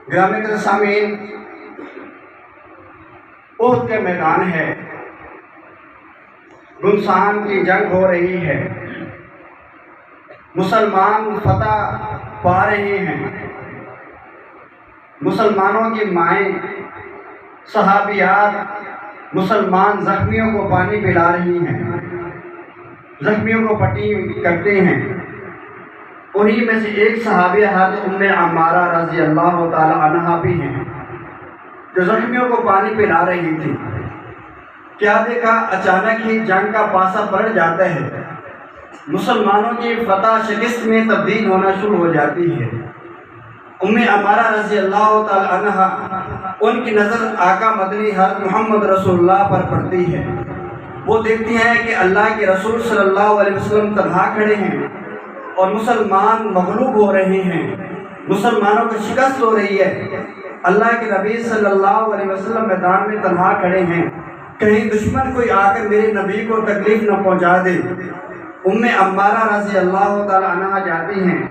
گرامی سامعین، احد کے میدان ہے، گمسان کی جنگ ہو رہی ہے، مسلمان فتح پا رہے ہیں، مسلمانوں کی مائیں صحابیات مسلمان زخمیوں کو پانی پلا رہی ہیں، زخمیوں کو پٹی کرتے ہیں۔ انہی میں سے ایک صحابیہ حضرت ام عمارہ رضی اللہ تعالی عنہا بھی ہیں جو زخمیوں کو پانی پلا رہی تھی۔ کیا دیکھا، اچانک ہی جنگ کا پاسا پلٹ جاتا ہے، مسلمانوں کی فتح شکست میں تبدیل ہونا شروع ہو جاتی ہے۔ ام عمارہ رضی اللہ تعالی عنہا، ان کی نظر آقا مدنی حضرت محمد رسول اللہ پر پڑتی ہے۔ وہ دیکھتی ہیں کہ اللہ کے رسول صلی اللہ علیہ وسلم تنہا کھڑے ہیں اور مسلمان مغلوب ہو رہے ہیں، مسلمانوں کو شکست ہو رہی ہے۔ اللہ کے نبی صلی اللہ علیہ وسلم میدان میں تنہا کھڑے ہیں، کہیں دشمن کوئی آ کر میرے نبی کو تکلیف نہ پہنچا دے۔ ام عمارہ رضی اللہ تعالی عنہا جاتی ہیں،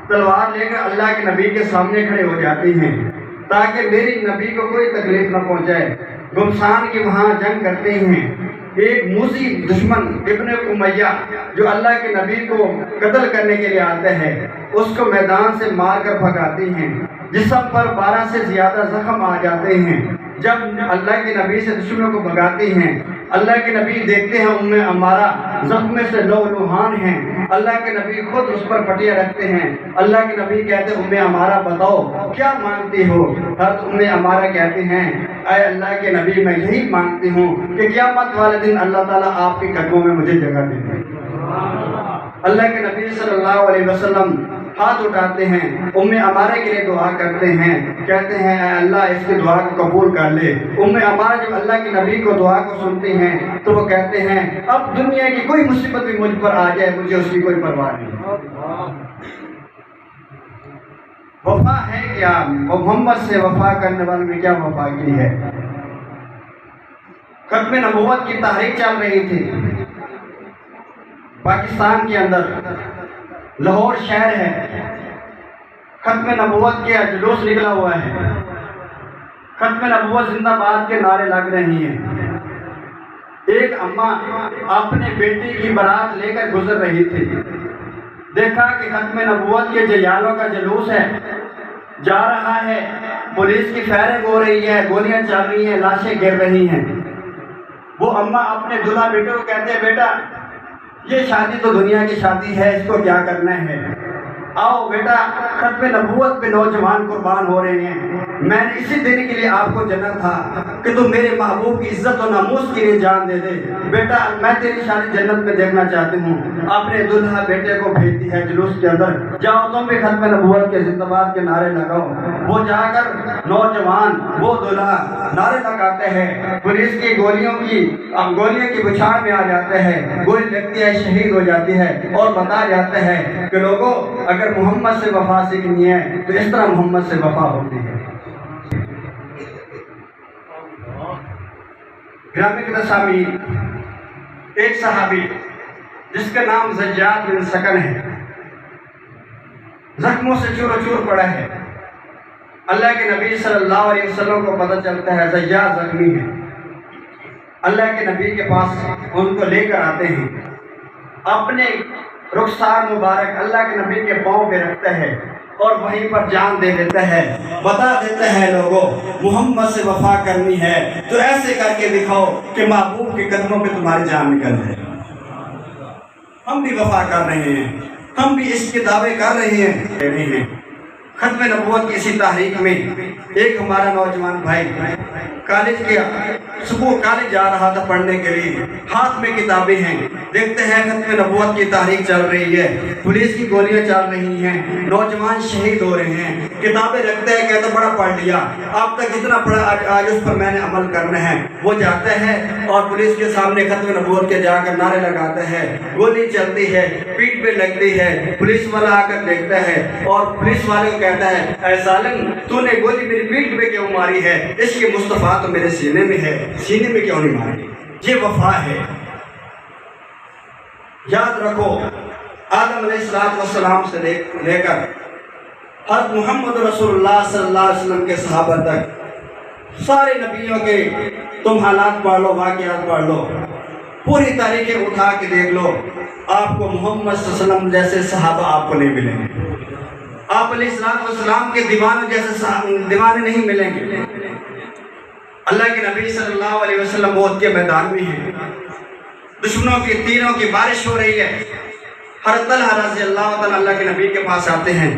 تلوار لے کر اللہ کے نبی کے سامنے کھڑے ہو جاتی ہیں تاکہ میری نبی کو کوئی تکلیف نہ پہنچائے۔ گمسان کی وہاں جنگ کرتے ہیں، ایک موذی دشمن ابن امیہ جو اللہ کے نبی کو قتل کرنے کے لیے آتا ہے، اس کو میدان سے مار کر بھگاتے ہیں، جسم پر 12 سے زیادہ زخم آ جاتے ہیں۔ جب اللہ کے نبی سے دشمنوں کو بھگاتے ہیں، اللہ کے نبی دیکھتے ہیں ام عمارہ زخم سے لہوحان ہیں، اللہ کے نبی خود اس پر پٹیاں رکھتے ہیں۔ اللہ کے نبی کہتے ہیں ام عمارہ بتاؤ کیا مانگتی ہو؟ حضرت ام عمارہ کہتے ہیں اے اللہ کے نبی میں یہی مانگتی ہوں کہ قیامت والے دن اللہ تعالیٰ آپ کے قدموں میں مجھے جگہ دے دے۔ اللہ کے نبی صلی اللہ علیہ وسلم ہاتھ اٹھاتے ہیں، ام عمارہ کے لیے دعا کرتے ہیں، کہتے ہیں اے اللہ اس کی دعا کو قبول کر لے۔ ام عمارہ جب اللہ کے نبی کو دعا کو سنتے ہیں تو وہ کہتے ہیں اب دنیا کی کوئی مصیبت بھی مجھ پر آ جائے مجھے اس کی کوئی پرواہ نہیں۔ وفا ہے کیا؟ محمد سے وفا کرنے والے نے کیا وفا کی ہے؟ ختم نبوت کی تحریک چل رہی تھی پاکستان کے اندر، لاہور شہر ہے، ختم نبوت کے جلوس نکلا ہوا ہے، ختم نبوت زندہ باد کے نعرے لگ رہے ہیں۔ ایک اماں اپنے بیٹی کی بارات لے کر گزر رہی تھی، دیکھا کہ ختم نبوت کے جیالوں کا جلوس ہے، جا رہا ہے، پولیس کی فائرنگ ہو رہی ہے، گولیاں چل رہی ہیں، لاشیں گر رہی ہیں۔ وہ اماں اپنے دلہا بیٹے کو کہتے ہیں بیٹا یہ شادی تو دنیا کی شادی ہے، اس کو کیا کرنا ہے، آؤ بیٹا ختم نبوت پہ نوجوان قربان ہو رہے ہیں، میں نے اسی دن کے لیے آپ کو جنت تھا کہ تم میرے محبوب کی عزت و ناموس کے لیے جان دے دے، بیٹا میں تیری شادی جنت میں دیکھنا چاہتی ہوں۔ اپنے دلہا بیٹے کو بھیجتی ہے جلوس کے اندر، جاؤ تم بھی ختم نبوت کے زندہ باد کے نعرے لگاؤ۔ وہ جا کر نوجوان وہ دلہا نعرے لگاتے ہیں، پولیس کی گولیوں کی بچھاڑ میں آ جاتے ہیں، گولی لگتی ہے، شہید ہو جاتی ہے، اور بتا جاتے ہیں کہ لوگوں اگر محمد سے وفا سیکھنی ہے تو اس طرح محمد سے وفا ہوتی ہے۔ گرامی کے سامعین، ایک صحابی جس کا نام زجاج بن سکن ہے، زخموں سے چور چور پڑا ہے۔ اللہ کے نبی صلی اللہ علیہ وسلم کو پتہ چلتا ہے زجاج زخمی ہے، اللہ کے نبی کے پاس ان کو لے کر آتے ہیں، اپنے رخسار مبارک اللہ کے نبی کے پاؤں پہ رکھتا ہے اور وہیں پر جان دے دیتا ہے، بتا دیتا ہے لوگوں محمد سے وفا کرنی ہے تو ایسے کر کے دکھاؤ کہ محبوب کے قدموں پہ تمہاری جان نکل جائے۔ ہم بھی وفا کر رہے ہیں، ہم بھی اس کے دعوے کر رہے ہیں۔ ختم نبوت کی اسی تحریک میں ایک ہمارا نوجوان بھائی صبح کالج جا رہا تھا پڑھنے کے لیے، ہاتھ میں کتابیں ہیں، دیکھتے ہیں ختم نبوت کی تحریک چل رہی ہے، پولیس کی گولیاں چل رہی ہیں، نوجوان شہید ہو رہے ہیں، کتابیں رکھتے ہیں، کہتے بڑا پڑھ لیا، اب تک اتنا پڑھا، آج اس پر میں نے عمل کرنا ہے۔ وہ جاتا ہے اور پولیس کے سامنے ختم نبوت کے جا کر نعرے لگاتا ہے، گولی چلتی ہے، پیٹ پہ لگتی ہے، پولیس والا آ کر دیکھتا ہے اور پولیس والے کو کہتا ہے اے ظالم تو نے گولی میری پیٹ پہ کیوں ماری ہے؟ اس کی مصطفیٰ تو میرے سینے میں ہے، سینے میں کیوں نہیں ماری؟ یہ وفا ہے۔ یاد رکھو آدم علیہ السلام سے لے کر حضرت محمد رسول اللہ صلی اللہ علیہ وسلم کے صحابہ تک، سارے نبیوں کے تم حالات پڑھ لو، واقعات پڑھ لو، پوری تاریخیں اٹھا کے دیکھ لو، آپ کو محمد صلی اللہ علیہ وسلم جیسے صحابہ آپ کو نہیں ملیں گے، آپ علیہ السلام کے دیوانوں جیسے دیوانے نہیں ملیں گے۔ اللہ کے نبی صلی اللہ علیہ وسلم احد کے میدان میں ہیں، دشمنوں کی تیروں کی بارش ہو رہی ہے، حضرت طلحہ رضی اللہ تعالیٰ اللہ کے نبی کے پاس آتے ہیں،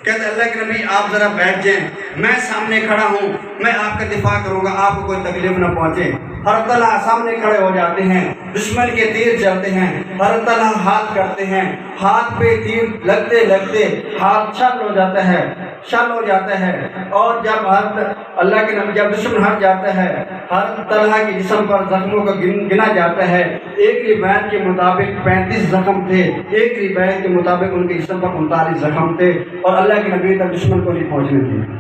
کہتے ہیں اللہ کے نبی آپ ذرا بیٹھ جائیں، میں سامنے کھڑا ہوں، میں آپ کا دفاع کروں گا، آپ کو کوئی تکلیف نہ پہنچے۔ حضرت طلحہ سامنے کھڑے ہو جاتے ہیں، دشمن کے تیر چلتے ہیں، حضرت طلحہ ہاتھ کرتے ہیں، ہاتھ پہ تیر لگتے لگتے ہاتھ چھل ہو جاتا ہے، اور جب اللہ کے نبی جب دشمن ہٹ جاتا ہے، حضرت طلحہ کے جسم پر زخموں کو گنا جاتا ہے۔ ایک روایت کے مطابق 35 زخم تھے، ایک روایت کے مطابق ان کے جسم پر 39 زخم تھے، اور اللہ کے نبی تک دشمن کو نہیں پہنچنے دیے۔